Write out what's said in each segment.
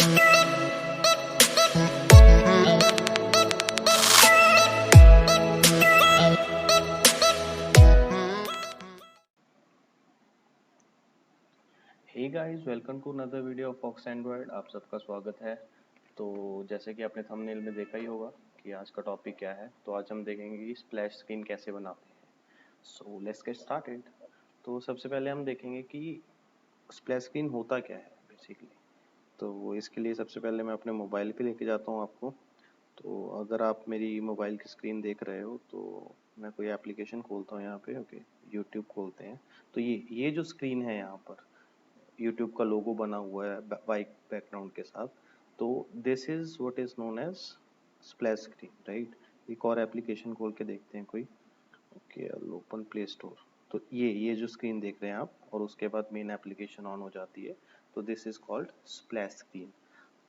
Hey guys, welcome to another video of Fox Android. आप सबका स्वागत है। तो जैसे कि आपने थंबनेल में देखा ही होगा कि आज का टॉपिक क्या है। तो आज हम देखेंगे कि स्प्लैश स्क्रीन कैसे बनाते हैं। So let's get started. तो सबसे पहले हम देखेंगे कि स्प्लैश स्क्रीन होता क्या है बेसिकली। तो इसके लिए सबसे पहले मैं अपने मोबाइल पे लेके जाता हूँ आपको। तो अगर आप मेरी मोबाइल की स्क्रीन देख रहे हो तो मैं कोई एप्लीकेशन खोलता हूँ यहाँ पे। ओके, यूट्यूब खोलते हैं। तो ये जो स्क्रीन है यहाँ पर यूट्यूब का लोगो बना हुआ है वाइट बैकग्राउंड के साथ। तो this is what is known as splash screen, right. एक और एप्लीकेशन खोल के देखते हैं कोई। Okay, open Play Store. तो ये जो स्क्रीन देख रहे हैं आप, और उसके बाद मेन एप्लीकेशन ऑन हो जाती है। तो this is called splash screen.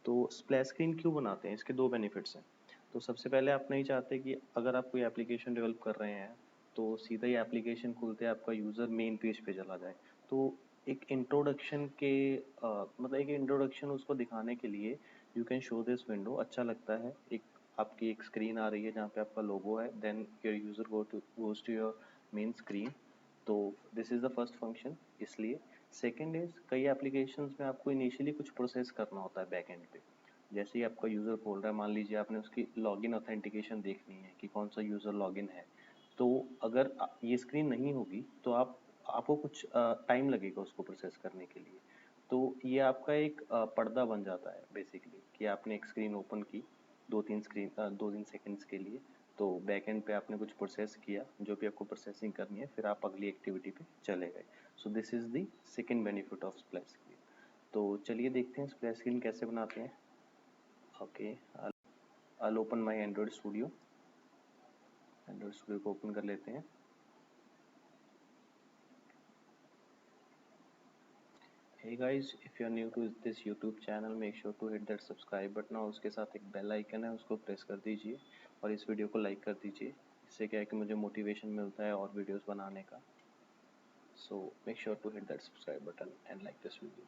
तो स्प्लैश स्क्रीन क्यों बनाते हैं, इसके दो बेनिफिट्स हैं। तो सबसे पहले आप नहीं चाहते कि अगर आप कोई एप्लीकेशन डेवलप कर रहे हैं तो सीधा ही एप्लीकेशन खुलते आपका यूज़र मेन पेज पे चला जाए। तो एक इंट्रोडक्शन के मतलब एक इंट्रोडक्शन उसको दिखाने के लिए you can show this window. अच्छा लगता है, एक आपकी एक स्क्रीन आ रही है जहाँ पे आपका लोगो है, then your user goes to your main screen. तो this is the first function, इसलिए। सेकेंड इज, कई एप्लीकेशंस में आपको इनिशियली कुछ प्रोसेस करना होता है बैक एंड पे। जैसे ही आपका यूज़र खोल रहा है, मान लीजिए आपने उसकी लॉगिन ऑथेंटिकेशन देखनी है कि कौन सा यूज़र लॉगिन है। तो अगर ये स्क्रीन नहीं होगी तो आपको कुछ टाइम लगेगा उसको प्रोसेस करने के लिए। तो ये आपका एक पर्दा बन जाता है बेसिकली कि आपने एक स्क्रीन ओपन की 2-3 सेकंड्स के लिए। तो बैक एंड पे आपने कुछ प्रोसेस किया, जो भी आपको प्रोसेसिंग करनी है, फिर आप अगली एक्टिविटी पे चले गए। So this is the second benefit of splash screen. तो चलिए देखते हैं स्प्लैश स्क्रीन कैसे बनाते हैं। Okay, I'll open my Android Studio। Android studio को ओपन कर लेते हैं। Hey guys, if you are new to this YouTube channel, make sure to hit that subscribe button और उसके साथ एक बेल आइकन है, उसको प्रेस कर दीजिए और इस वीडियो को लाइक कर दीजिए। इससे क्या है कि मुझे मोटिवेशन मिलता है और वीडियोस बनाने का। So make sure to hit that subscribe button and like this video।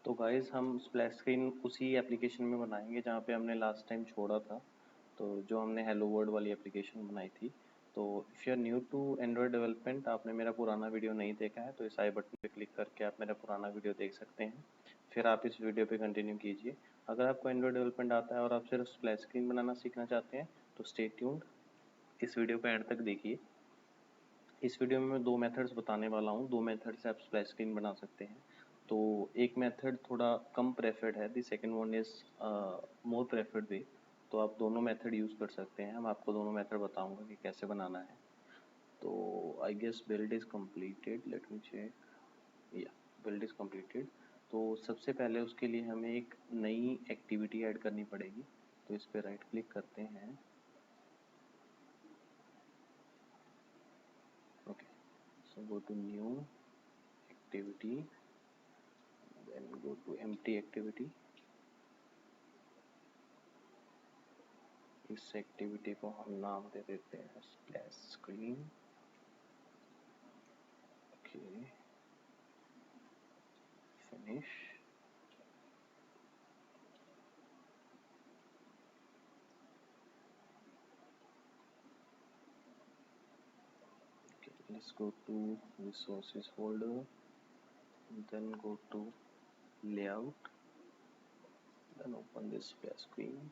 तो गाइस, हम स्प्लैश स्क्रीन उसी एप्लीकेशन में बनाएंगे जहाँ पे हमने लास्ट टाइम छोड़ा था। तो जो हमने हेलो वर्ल्ड वाली एप्लीकेशन बनाई थी। तो if you are new to Android development, आपने मेरा पुराना वीडियो नहीं देखा है तो इस आई बटन पे क्लिक करके आप मेरा पुराना वीडियो देख सकते हैं। फिर आप इस वीडियो पे कंटिन्यू कीजिए। अगर आपको एंड्रॉयड डेवलपमेंट आता है और आप सिर्फ स्प्लैश स्क्रीन बनाना सीखना चाहते हैं तो स्टे ट्यून्ड, इस वीडियो पे एंड तक देखिए। इस वीडियो में मैं दो मेथड्स बताने वाला हूँ। दो मेथड से आप स्प्लैश स्क्रीन बना सकते हैं। तो एक मेथड थोड़ा कम प्रेफर्ड है, the second one is more preferred way. तो आप दोनों मेथड यूज़ कर सकते हैं। मैं आपको दोनों मेथड बताऊंगा कि कैसे बनाना है। तो I guess build is completed, let me check. Yeah, build is completed. तो सबसे पहले उसके लिए हमें एक नई एक्टिविटी ऐड करनी पड़ेगी। तो इस पर राइट क्लिक करते हैं। Okay, so go to new activity, then go to empty activity। इस एक्टिविटी को हम नाम दे देते हैं splash screen. Okay, finish. Let's go to resources folder, then go to layout, then open this splash screen।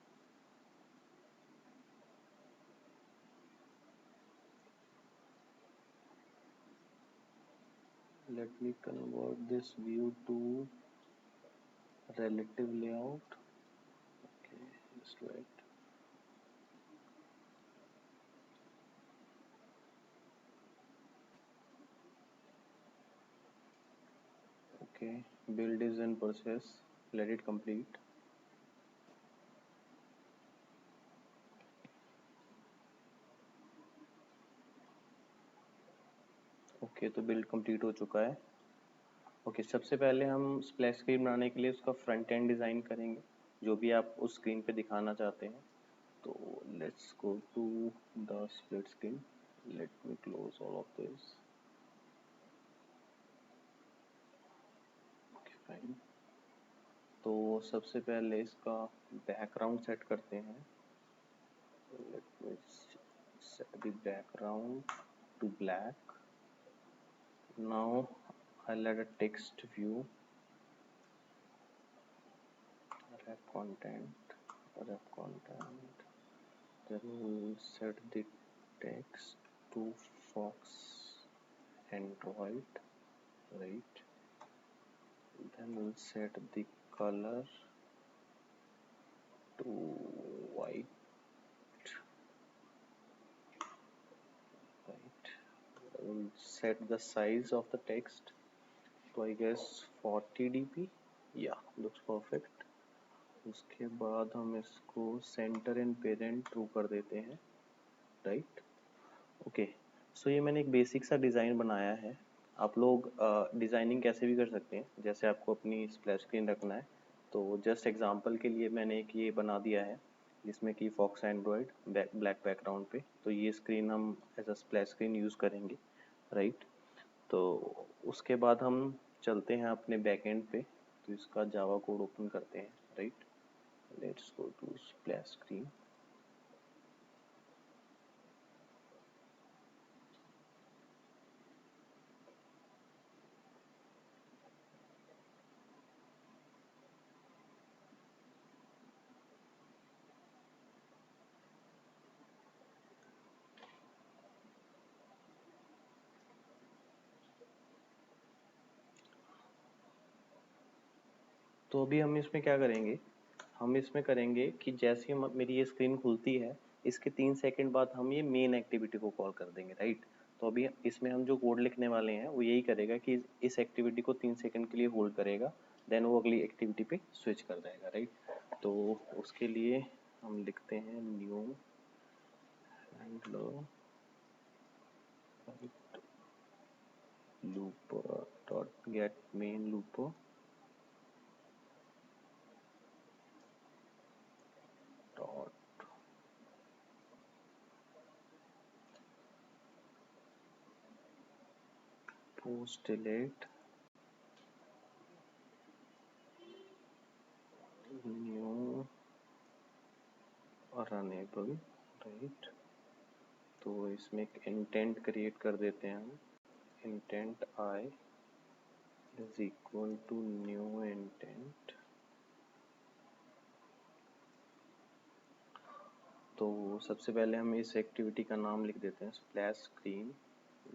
Let me convert this view to relative layout। Okay, just wait। Okay, build is in process, let it complete। Okay, तो build complete हो चुका है। Okay, सबसे पहले हम splash screen बनाने के लिए उसका फ्रंट एंड डिज़ाइन करेंगे, जो भी आप उस स्क्रीन पे दिखाना चाहते हैं। तो let's go to the split screen, let me close all of this. Okay fine. तो सबसे पहले इसका बैकग्राउंड सेट करते हैं। Let me set the background to black. Now I'll add a text view, wrap content, then we'll set the text to Fox Android, right? Then we'll set the color to white, right? We'll set the size of the text to, I guess, 40 dp. Yeah, looks perfect. उसके बाद हम इसको centre and parent true कर देते हैं, right. Okay, सो ये मैंने एक बेसिक सा डिज़ाइन बनाया है। आप लोग डिज़ाइनिंग कैसे भी कर सकते हैं, जैसे आपको अपनी स्प्लैश स्क्रीन रखना है। तो जस्ट एग्जांपल के लिए मैंने एक ये बना दिया है जिसमें कि फॉक्स एंड्रॉयड ब्लैक बैकग्राउंड पे। तो ये स्क्रीन हम as a splash screen use करेंगे, राइट। तो उसके बाद हम चलते हैं अपने बैक एंड पे। तो इसका जावा कोड ओपन करते हैं, right. Let's go to splash screen. तो अभी हम इसमें क्या करेंगे, हम इसमें करेंगे कि जैसे ही मेरी ये स्क्रीन खुलती है, इसके 3 सेकंड बाद हम ये मेन एक्टिविटी को कॉल कर देंगे, राइट। तो अभी इसमें हम जो कोड लिखने वाले हैं वो यही करेगा कि इस एक्टिविटी को 3 सेकंड के लिए होल्ड करेगा, देन वो अगली एक्टिविटी पे स्विच कर जाएगा, राइट। तो उसके लिए हम लिखते हैं new handler looper dot get main looper dot post delete new runnable, राइट। तो इसमें एक इंटेंट क्रिएट कर देते हैं हम, intent I is equal to new intent. तो सबसे पहले हम इस एक्टिविटी का नाम लिख देते हैं स्प्लैश स्क्रीन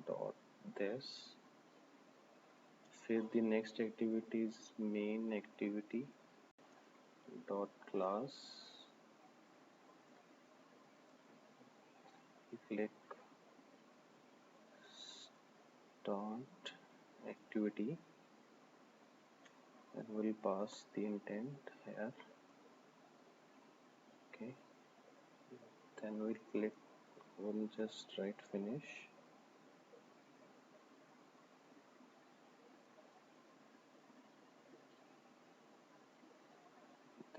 डॉट दिस। फिर the next activity is main activity dot class, click start activity and we'll pass the intent here. Okay, then we'll click, we'll just write finish.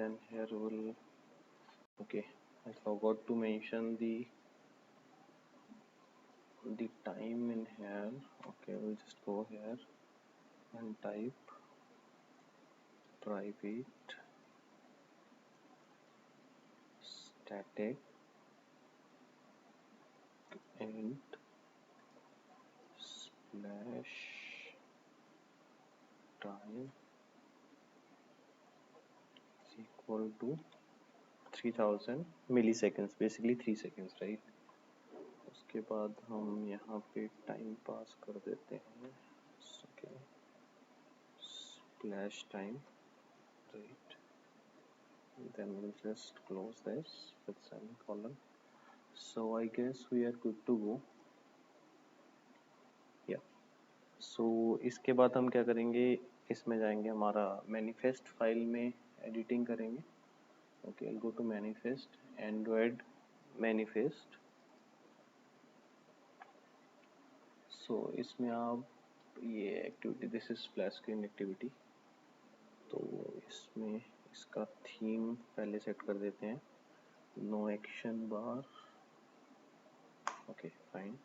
Then here we'll, okay, I forgot to mention the time in here. Okay, we'll just go here and type private static and splash time is equal to 3000 milliseconds, basically 3 seconds, right। उसके बाद हम यहाँ पे time pass कर देते हैं, okay, splash time, right। Then we'll just close this with semicolon. So I guess we are good to go. Yeah. So इसके बाद हम क्या करेंगे, इसमें जाएंगे हमारा मैनिफेस्ट फाइल में एडिटिंग करेंगे। Okay, I'll go to manifest, Android manifest. इसमें आप ये activity, this is splash screen activity, तो इसमें इसका थीम पहले सेट कर देते हैं, नो एक्शन बार। ओके फाइन,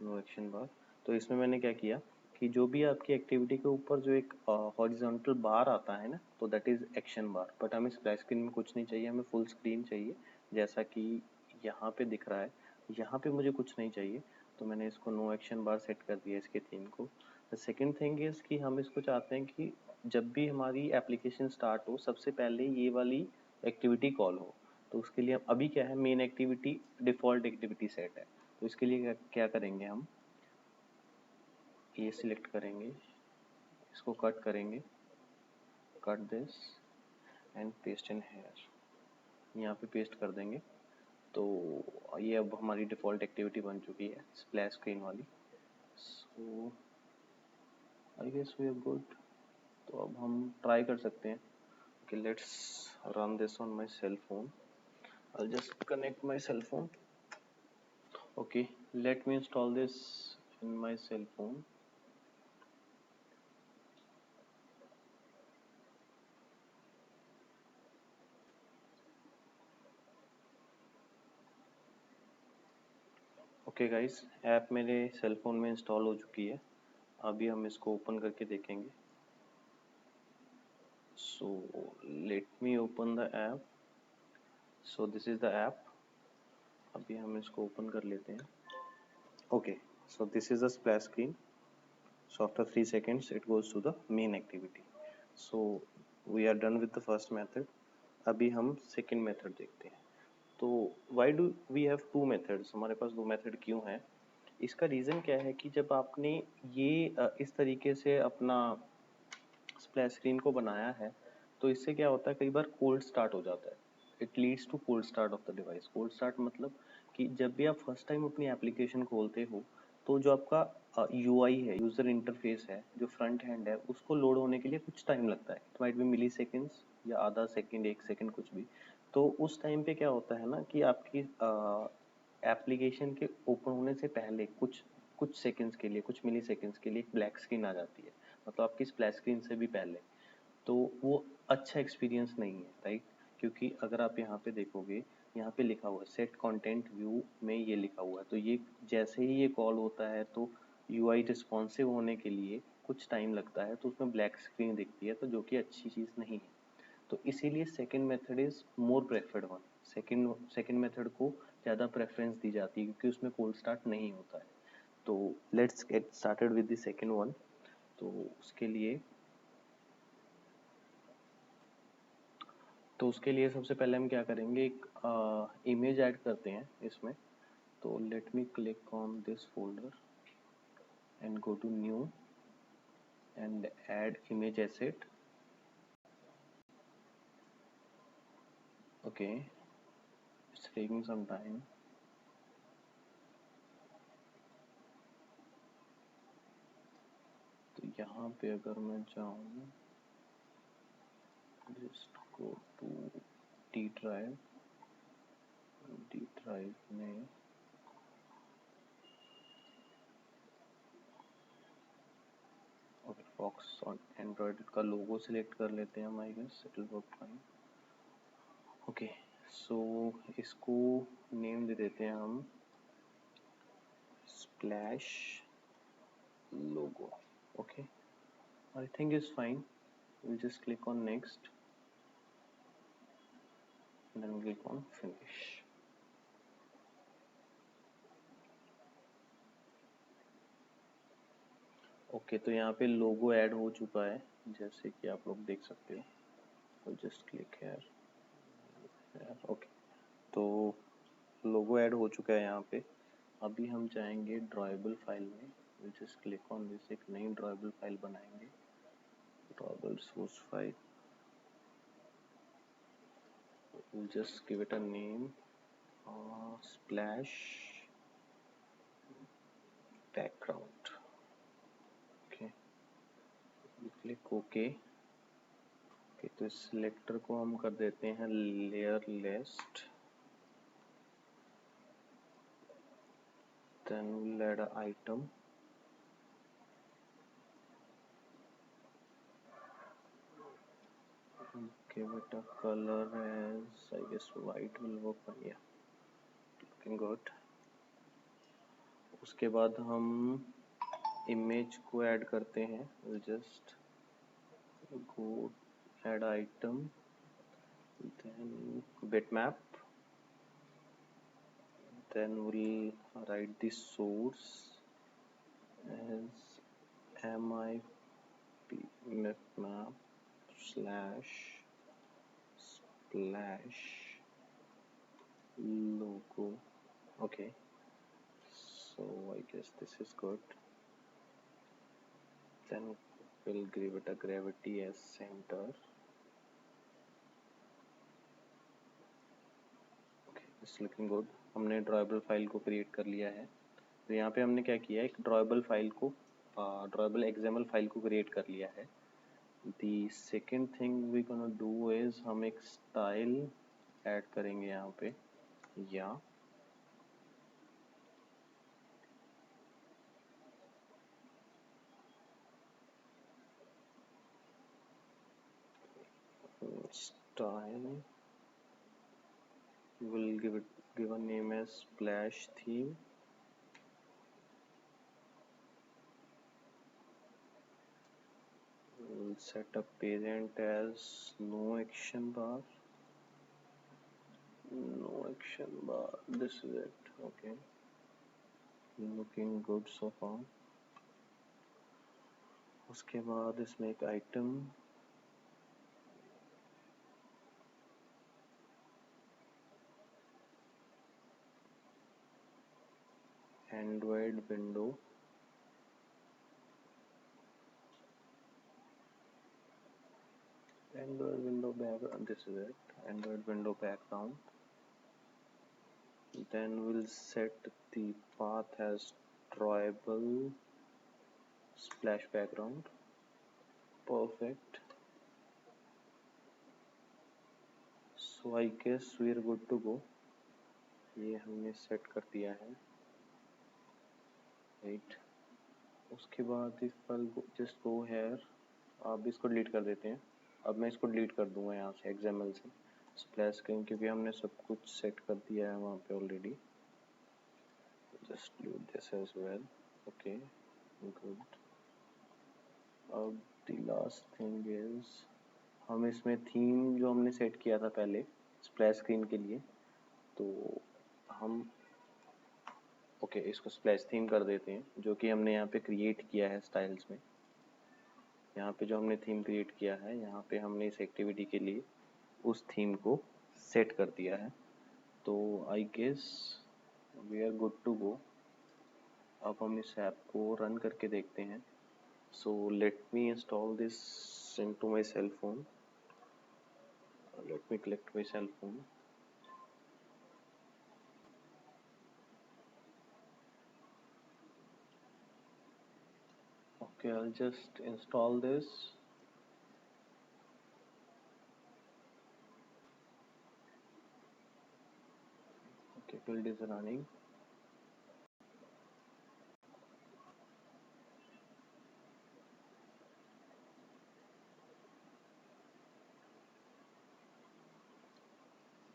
नो एक्शन बार। तो इसमें मैंने क्या किया कि जो भी आपकी एक्टिविटी के ऊपर जो एक हॉरिजॉन्टल बार आता है ना, तो that is action bar. But हमें स्प्लैश स्क्रीन में कुछ नहीं चाहिए, हमें फुल स्क्रीन चाहिए, जैसा कि यहाँ पे दिख रहा है। यहाँ पे मुझे कुछ नहीं चाहिए, तो मैंने इसको नो एक्शन बार सेट कर दिया इसके थीम को। द सेकेंड थिंग इज कि हम इसको चाहते हैं कि जब भी हमारी एप्लीकेशन स्टार्ट हो, सबसे पहले ये वाली एक्टिविटी कॉल हो। तो उसके लिए अभी क्या है, main activity default activity set है। तो इसके लिए क्या करेंगे, हम ये सिलेक्ट करेंगे, इसको कट करेंगे, cut this and paste in here, यहाँ पे पेस्ट कर देंगे। तो ये अब हमारी डिफ़ॉल्ट एक्टिविटी बन चुकी है स्प्लैश स्क्रीन वाली। So I guess we are good. तो अब हम ट्राई कर सकते हैं कि let's run this on my cell phone. I just connect my cell phone. Okay, let me install this in my cell phone. Okay guys, app मेरे cell phone में install हो चुकी है। अभी हम इसको ओपन करके देखेंगे। So let me open the app. So this is the app. अभी हम इसको ओपन कर लेते हैं। Okay, so this is the splash screen. So after 3 seconds it goes to the main activity. So we are done with the first method. अभी हम second method देखते हैं। तो why do we have two methods? हमारे पास दो method क्यों हैं? इसका रीज़न क्या है कि जब आपने ये इस तरीके से अपना स्प्लैश स्क्रीन को बनाया है, तो इससे क्या होता है, कई बार कोल्ड स्टार्ट हो जाता है। It leads to cold start of the device. Cold start मतलब कि जब भी आप फर्स्ट टाइम अपनी एप्लीकेशन खोलते हो, तो जो आपका यूआई है, यूज़र इंटरफेस है, जो फ्रंट हैंड है, उसको लोड होने के लिए कुछ टाइम लगता है। It might be milliseconds या आधा सेकेंड, 1 सेकेंड, कुछ भी। तो उस टाइम पे क्या होता है ना कि आपकी एप्लीकेशन के ओपन होने से पहले कुछ कुछ सेकंड्स के लिए, कुछ मिली सेकंड्स के लिए एक ब्लैक स्क्रीन आ जाती है, मतलब आपकी स्प्लैश स्क्रीन से भी पहले। तो वो अच्छा एक्सपीरियंस नहीं है, राइट? क्योंकि अगर आप यहाँ पे देखोगे, यहाँ पे लिखा हुआ है सेट कंटेंट व्यू में, ये लिखा हुआ है। तो ये जैसे ही ये कॉल होता है, तो यूआई रिस्पॉन्सिव होने के लिए कुछ टाइम लगता है, तो उसमें ब्लैक स्क्रीन दिखती है, तो जो कि अच्छी चीज़ नहीं है। तो इसीलिए second method is more preferred one. Second method को ज़्यादा प्रेफरेंस दी जाती है, क्योंकि उसमें कोल्ड स्टार्ट नहीं होता है। तो let's get started with the second one. तो उसके लिए सबसे पहले हम क्या करेंगे, एक इमेज ऐड करते हैं इसमें। तो let me click on this folder and go to new and add image asset. Okay, it's taking some time. तो यहाँ पे अगर मैं जाऊँ, just go to D drive. D drive में फॉक्स ऑन एंड्रॉयड का लोगो सिलेक्ट कर लेते हैं हम, I guess it will work fine. Okay, so इसको नेम दे देते हैं हम splash logo. Okay, I think it's fine. We'll just click on next and then click on finish. Okay, तो यहाँ पे लोगो ऐड हो चुका है, जैसे कि आप लोग देख सकते हो। तो जस्ट क्लिक हेयर। ओके, तो लोगो ऐड हो चुका है यहाँ पे। अभी हम जाएंगे ड्रॉएबल फाइल में। Will just click on this, एक नई ड्रॉएबल फाइल बनाएंगे, drawable source file. Will just give it a name, splash background. Okay, click okay. तो इस सिलेक्टर को हम कर देते हैं layer list, then we'll add an item give it a color as I guess white will work fine. Yeah, looking good. उसके बाद हम इमेज को ऐड करते हैं. we'll just go add item, then bitmap, then we'll write the source as map slash splash logo. Okay, so I guess this is good. Then we'll give it a gravity as center. Okay, it's looking good. हमने drawable file को create कर लिया है. तो यहाँ पे हमने क्या किया है, एक drawable फाइल को drawable XML फाइल को क्रिएट कर लिया है. The second thing we gonna do is हम एक स्टाइल ऐड करेंगे यहाँ पे. या style, we'll give a name as splash theme. We'll set a parent as no action bar. This is it. Okay, looking good so far. उसके बाद इसमें एक item, Android window, background. This is it, Android window background. Then we'll set the path as drawable splash background. Perfect. So I guess we are good to go. ये हमने set कर दिया है, right. उसके बाद if I'll just go here, आप इसको delete कर देते हैं. अब मैं इसको डिलीट कर दूंगा यहाँ से XML से स्प्लैश स्क्रीन, क्योंकि हमने सब कुछ सेट कर दिया है वहाँ पे already. Just delete this as well. Okay, good. अब द लास्ट थिंग इज हम इसमें थीम जो हमने सेट किया था पहले स्प्लैश स्क्रीन के लिए, तो हम इसको स्प्लैश थीम कर देते हैं, जो कि हमने यहाँ पे क्रिएट किया है स्टाइल्स में. यहाँ पे जो हमने थीम क्रिएट किया है, यहाँ पे हमने इस एक्टिविटी के लिए उस थीम को सेट कर दिया है. तो I guess we are good to go. अब हम इस ऐप को रन करके देखते हैं. So let me install this into my cell phone. Let me collect my cell phone. Okay, I'll just install this. Okay, build is running.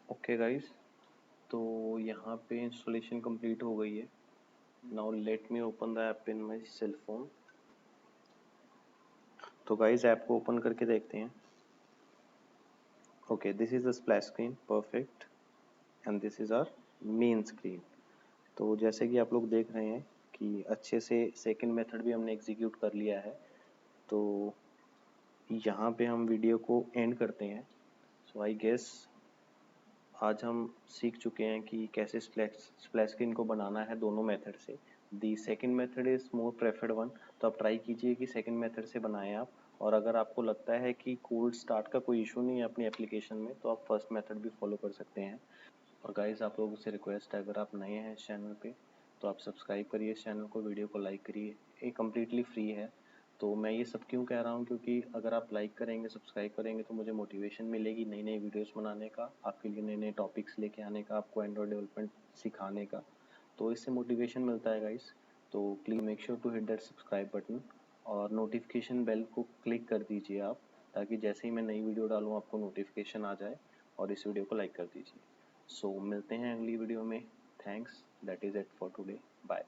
Okay guys, तो यहाँ पे इंस्टॉलेशन कंप्लीट हो गई है. Now let me open the app in my cell phone. तो guys app को open करके देखते हैं. Okay, this is the splash screen. Perfect. And this is our main screen. तो जैसे कि आप लोग देख रहे हैं कि अच्छे से सेकंड मेथड भी हमने एग्जीक्यूट कर लिया है. तो यहाँ पे हम वीडियो को एंड करते हैं. सो आई गेस आज हम सीख चुके हैं कि कैसे स्प्लैश स्क्रीन को बनाना है दोनों मेथड से. The second method is more preferred one. तो आप ट्राई कीजिए कि सेकंड मेथड से बनाएं आप. और अगर आपको लगता है कि कोल्ड स्टार्ट का कोई इशू नहीं है अपनी एप्लीकेशन में, तो आप फर्स्ट मेथड भी फॉलो कर सकते हैं. और गाइस आप लोगों से रिक्वेस्ट है, अगर आप नए हैं इस चैनल पे तो आप सब्सक्राइब करिए इस चैनल को, वीडियो को लाइक करिए. ये कम्प्लीटली फ्री है. तो मैं ये सब क्यों कह रहा हूँ, क्योंकि अगर आप लाइक करेंगे, सब्सक्राइब करेंगे, तो मुझे मोटिवेशन मिलेगी नई नई वीडियोस बनाने का, आपके लिए नए नए टॉपिक्स लेके आने का, आपको एंड्रॉयड डेवलपमेंट सिखाने का. तो इससे मोटिवेशन मिलता है गाइस. तो please make sure to hit that subscribe button और नोटिफिकेशन बेल को क्लिक कर दीजिए आप, ताकि जैसे ही मैं नई वीडियो डालूँ आपको नोटिफिकेशन आ जाए, और इस वीडियो को लाइक कर दीजिए। सो मिलते हैं अगली वीडियो में। Thanks, that is it for today, bye.